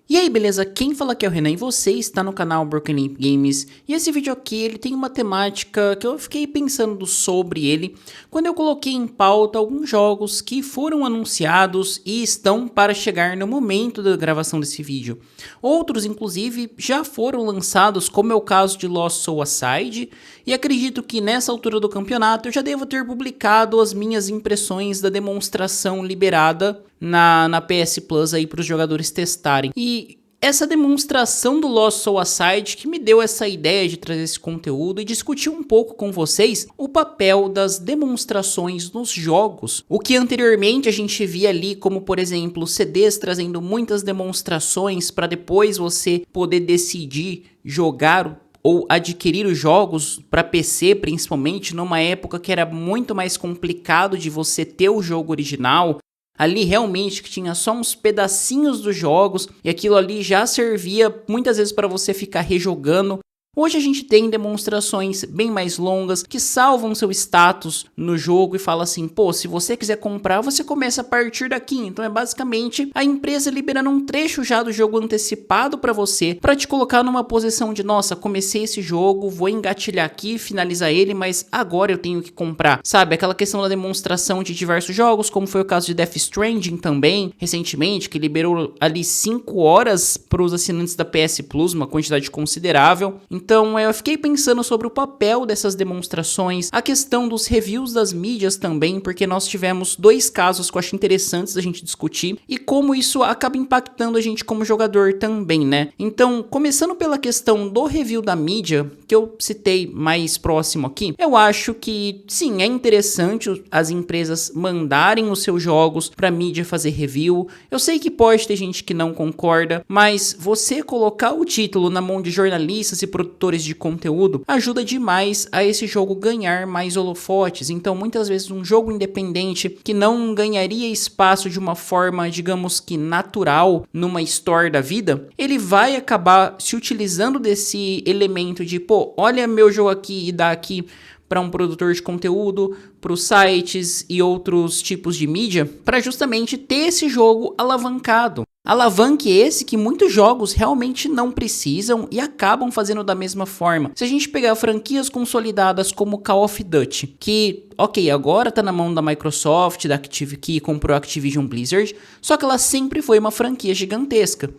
E aí, beleza? Quem fala aqui é o Renan e você está no canal Broken Limp Games. E esse vídeo aqui, ele tem uma temática que eu fiquei pensando sobre ele quando eu coloquei em pauta alguns jogos que foram anunciados e estão para chegar no momento da gravação desse vídeo. Outros, inclusive, já foram lançados, como é o caso de Lost Soul Aside, e acredito que nessa altura do campeonato eu já devo ter publicado as minhas impressões da demonstração liberada na PS Plus aí para os jogadores testarem. E essa demonstração do Lost Soul Aside que me deu essa ideia de trazer esse conteúdo e discutir um pouco com vocês o papel das demonstrações nos jogos. O que anteriormente a gente via ali como, por exemplo, CDs trazendo muitas demonstrações para depois você poder decidir jogar ou adquirir os jogos para PC, principalmente numa época que era muito mais complicado de você ter o jogo original. Ali realmente que tinha só uns pedacinhos dos jogos e aquilo ali já servia muitas vezes para você ficar rejogando. Hoje a gente tem demonstrações bem mais longas que salvam seu status no jogo e fala assim, pô, se você quiser comprar, você começa a partir daqui. Então é basicamente a empresa liberando um trecho já do jogo antecipado para você, para te colocar numa posição de, nossa, comecei esse jogo, vou engatilhar aqui, finalizar ele, mas agora eu tenho que comprar. Sabe, aquela questão da demonstração de diversos jogos, como foi o caso de Death Stranding também, recentemente, que liberou ali 5 horas para os assinantes da PS Plus, uma quantidade considerável. Então eu fiquei pensando sobre o papel dessas demonstrações, a questão dos reviews das mídias também, porque nós tivemos dois casos que eu acho interessantes da gente discutir e como isso acaba impactando a gente como jogador também, né? Então, começando pela questão do review da mídia, que eu citei mais próximo aqui, eu acho que sim, é interessante as empresas mandarem os seus jogos pra mídia fazer review. Eu sei que pode ter gente que não concorda, mas você colocar o título na mão de jornalistas e produtores de conteúdo ajuda demais a esse jogo ganhar mais holofotes. Então muitas vezes um jogo independente que não ganharia espaço de uma forma, digamos que natural numa store da vida, ele vai acabar se utilizando desse elemento de, pô, olha meu jogo aqui e dá aqui para um produtor de conteúdo, para os sites e outros tipos de mídia, para justamente ter esse jogo alavancado. Alavanque esse que muitos jogos realmente não precisam e acabam fazendo da mesma forma. Se a gente pegar franquias consolidadas como Call of Duty, que, ok, agora tá na mão da Microsoft, da que comprou a Activision Blizzard, só que ela sempre foi uma franquia gigantesca.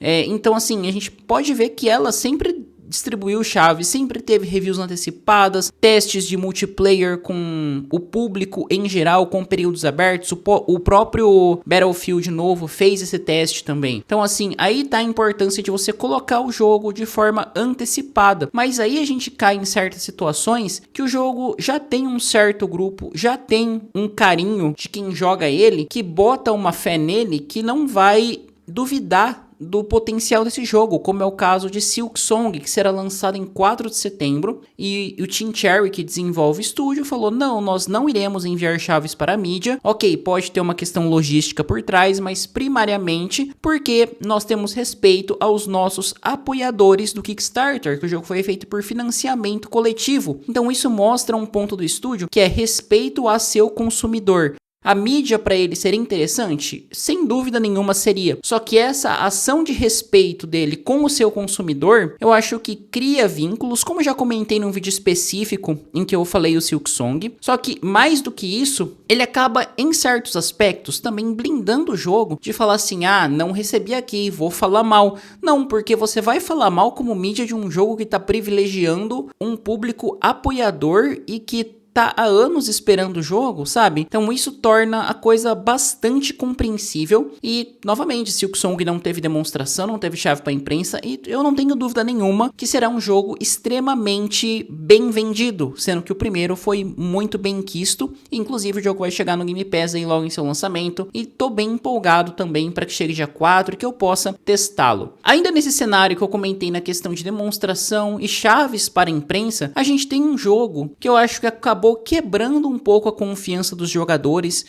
Então assim, a gente pode ver que ela sempre distribuiu chave, sempre teve reviews antecipadas, testes de multiplayer com o público em geral, com períodos abertos, o próprio Battlefield novo fez esse teste também. Então assim, aí tá a importância de você colocar o jogo de forma antecipada, mas aí a gente cai em certas situações que o jogo já tem um certo grupo, já tem um carinho de quem joga ele, que bota uma fé nele, que não vai duvidar do potencial desse jogo, como é o caso de Silksong, que será lançado em 4 de setembro, e o Team Cherry, que desenvolve o estúdio, falou, não, nós não iremos enviar chaves para a mídia, ok, pode ter uma questão logística por trás, mas primariamente porque nós temos respeito aos nossos apoiadores do Kickstarter, que o jogo foi feito por financiamento coletivo, então isso mostra um ponto do estúdio, que é respeito a seu consumidor. A mídia para ele seria interessante? Sem dúvida nenhuma seria. Só que essa ação de respeito dele com o seu consumidor, eu acho que cria vínculos, como eu já comentei num vídeo específico em que eu falei o Silksong. Só que mais do que isso, ele acaba em certos aspectos também blindando o jogo de falar assim, ah, não recebi aqui, vou falar mal. Não, porque você vai falar mal como mídia de um jogo que está privilegiando um público apoiador e que tá há anos esperando o jogo, sabe? Então isso torna a coisa bastante compreensível e, novamente, Silksong não teve demonstração, não teve chave para imprensa e eu não tenho dúvida nenhuma que será um jogo extremamente bem vendido, sendo que o primeiro foi muito bem quisto, inclusive o jogo vai chegar no Game Pass aí logo em seu lançamento e tô bem empolgado também para que chegue dia 4 e que eu possa testá-lo. Ainda nesse cenário que eu comentei na questão de demonstração e chaves para a imprensa, a gente tem um jogo que eu acho que acabou quebrando um pouco a confiança dos jogadores.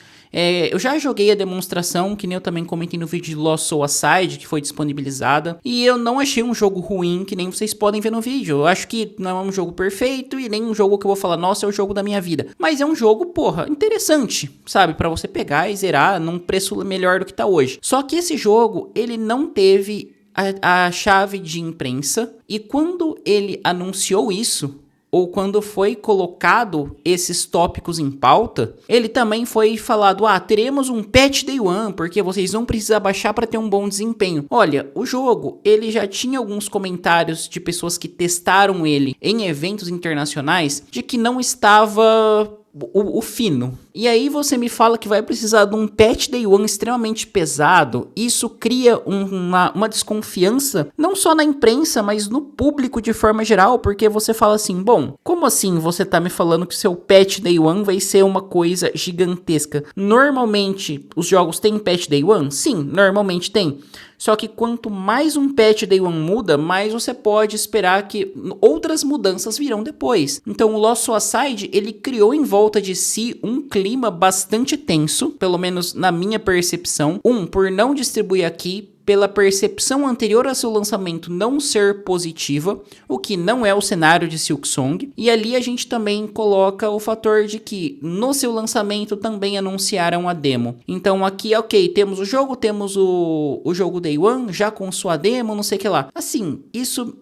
Eu já joguei a demonstração, que nem eu também comentei no vídeo de Lost Soul Aside, que foi disponibilizada, e eu não achei um jogo ruim, que nem vocês podem ver no vídeo. Eu acho que não é um jogo perfeito e nem um jogo que eu vou falar, nossa, é o jogo da minha vida. Mas é um jogo, porra, interessante, sabe? Pra você pegar e zerar num preço melhor do que tá hoje. Só que esse jogo, ele não teve a chave de imprensa, e quando ele anunciou isso, ou quando foi colocado esses tópicos em pauta, ele também foi falado, teremos um patch day one, porque vocês vão precisar baixar para ter um bom desempenho. Olha, o jogo, ele já tinha alguns comentários de pessoas que testaram ele em eventos internacionais, de que não estava o fino. E aí você me fala que vai precisar de um patch day one extremamente pesado. Isso cria uma desconfiança, não só na imprensa, mas no público de forma geral, porque você fala assim, bom, como assim você tá me falando que seu patch day one vai ser uma coisa gigantesca? Normalmente, os jogos têm patch day one? Sim, normalmente tem. Só que quanto mais um patch day one muda, mais você pode esperar que outras mudanças virão depois. Então o Lost Suicide, ele criou em volta de si um clima bastante tenso, pelo menos na minha percepção. Por não distribuir aqui, pela percepção anterior a seu lançamento não ser positiva, o que não é o cenário de Silksong. E ali a gente também coloca o fator de que no seu lançamento também anunciaram a demo. Então aqui, ok, temos o jogo, temos o jogo Day One, já com sua demo, não sei o que lá. Assim, isso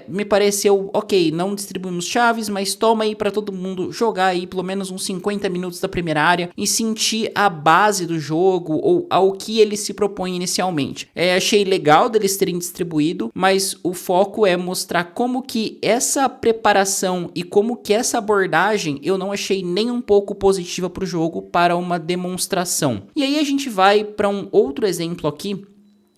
me pareceu, ok, não distribuímos chaves, mas toma aí para todo mundo jogar aí pelo menos uns 50 minutos da primeira área e sentir a base do jogo ou ao que ele se propõe inicialmente. Achei legal deles terem distribuído, mas o foco é mostrar como que essa preparação e como que essa abordagem eu não achei nem um pouco positiva para o jogo para uma demonstração. E aí a gente vai para um outro exemplo aqui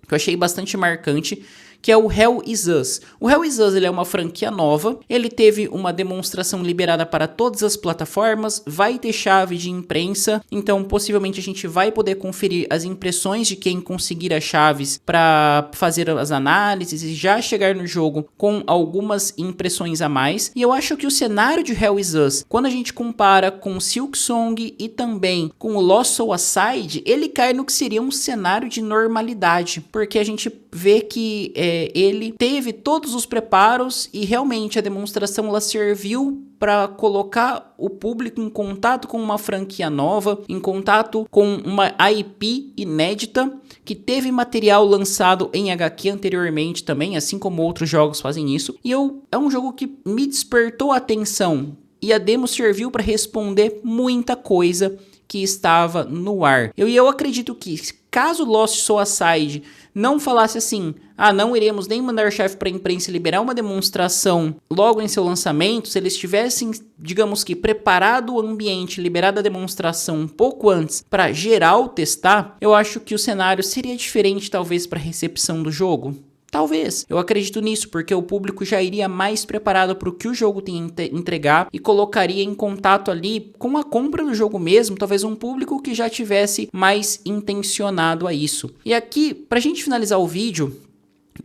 que eu achei bastante marcante, que é o Hell Is Us. O Hell Is Us, ele é uma franquia nova, ele teve uma demonstração liberada para todas as plataformas, vai ter chave de imprensa, então possivelmente a gente vai poder conferir as impressões de quem conseguir as chaves para fazer as análises e já chegar no jogo com algumas impressões a mais. E eu acho que o cenário de Hell Is Us, quando a gente compara com Silksong e também com o Lost Suicide, ele cai no que seria um cenário de normalidade, porque a gente vê que ele teve todos os preparos e realmente a demonstração ela serviu para colocar o público em contato com uma franquia nova, em contato com uma IP inédita, que teve material lançado em HQ anteriormente também, assim como outros jogos fazem isso. E é um jogo que me despertou a atenção e a demo serviu para responder muita coisa que estava no ar. Eu acredito que caso Lost Suicide não falasse assim, não iremos nem mandar chave para a imprensa e liberar uma demonstração logo em seu lançamento, se eles tivessem, digamos que, preparado o ambiente, liberado a demonstração um pouco antes para geral testar, eu acho que o cenário seria diferente talvez para a recepção do jogo. Talvez. Eu acredito nisso, porque o público já iria mais preparado para o que o jogo tem a entregar e colocaria em contato ali com a compra do jogo mesmo, talvez um público que já tivesse mais intencionado a isso. E aqui, pra gente finalizar o vídeo,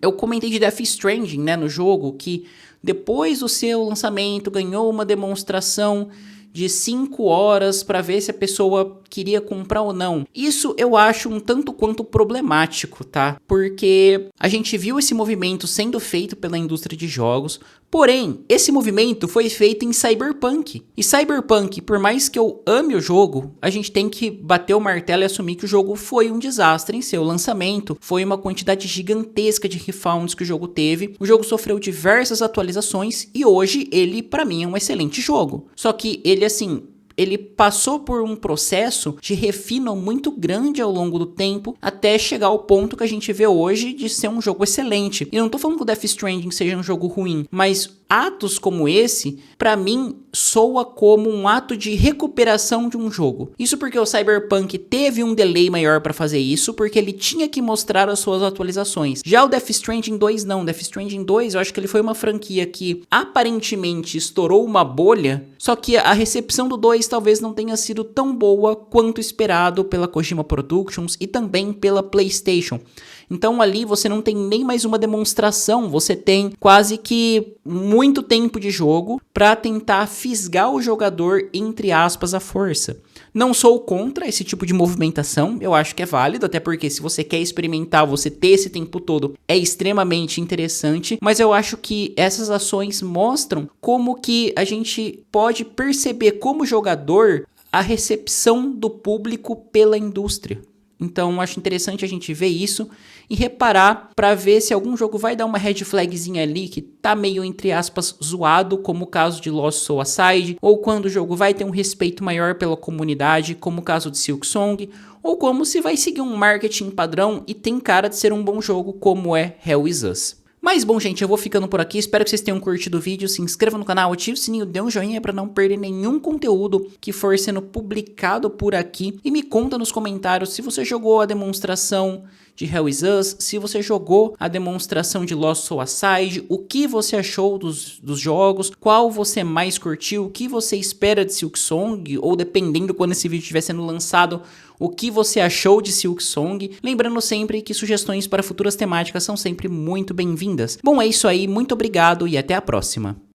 eu comentei de Death Stranding, né, no jogo, que depois do seu lançamento ganhou uma demonstração de 5 horas para ver se a pessoa queria comprar ou não. Isso eu acho um tanto quanto problemático, tá? Porque a gente viu esse movimento sendo feito pela indústria de jogos, porém, esse movimento foi feito em Cyberpunk. E Cyberpunk, por mais que eu ame o jogo, a gente tem que bater o martelo e assumir que o jogo foi um desastre em seu lançamento. Foi uma quantidade gigantesca de refounds que o jogo teve. O jogo sofreu diversas atualizações e hoje ele, pra mim, é um excelente jogo. Só que ele passou por um processo de refino muito grande ao longo do tempo até chegar ao ponto que a gente vê hoje de ser um jogo excelente. E eu não tô falando que o Death Stranding seja um jogo ruim, mas atos como esse, pra mim, soa como um ato de recuperação de um jogo. Isso porque o Cyberpunk teve um delay maior pra fazer isso, porque ele tinha que mostrar as suas atualizações. Já o Death Stranding 2 não. Death Stranding 2, eu acho que ele foi uma franquia que aparentemente estourou uma bolha, só que a recepção do 2 talvez não tenha sido tão boa quanto esperado pela Kojima Productions e também pela PlayStation. Então ali você não tem nem mais uma demonstração, você tem quase que muito tempo de jogo para tentar fisgar o jogador, entre aspas, à força. Não sou contra esse tipo de movimentação, eu acho que é válido, até porque se você quer experimentar, você ter esse tempo todo é extremamente interessante, mas eu acho que essas ações mostram como que a gente pode perceber como jogador a recepção do público pela indústria. Então acho interessante a gente ver isso e reparar para ver se algum jogo vai dar uma red flagzinha ali que tá meio, entre aspas, zoado, como o caso de Lost Soul Aside, ou quando o jogo vai ter um respeito maior pela comunidade, como o caso de Silksong, ou como se vai seguir um marketing padrão e tem cara de ser um bom jogo como é Hell Is Us. Mas bom, gente, eu vou ficando por aqui, espero que vocês tenham curtido o vídeo, se inscreva no canal, ative o sininho, dê um joinha para não perder nenhum conteúdo que for sendo publicado por aqui e me conta nos comentários se você jogou a demonstração de Hell Is Us, se você jogou a demonstração de Lost Soul Aside, o que você achou dos jogos, qual você mais curtiu, o que você espera de Silksong, ou dependendo quando esse vídeo estiver sendo lançado, o que você achou de Silksong. Lembrando sempre que sugestões para futuras temáticas são sempre muito bem-vindas. Bom, é isso aí, muito obrigado e até a próxima.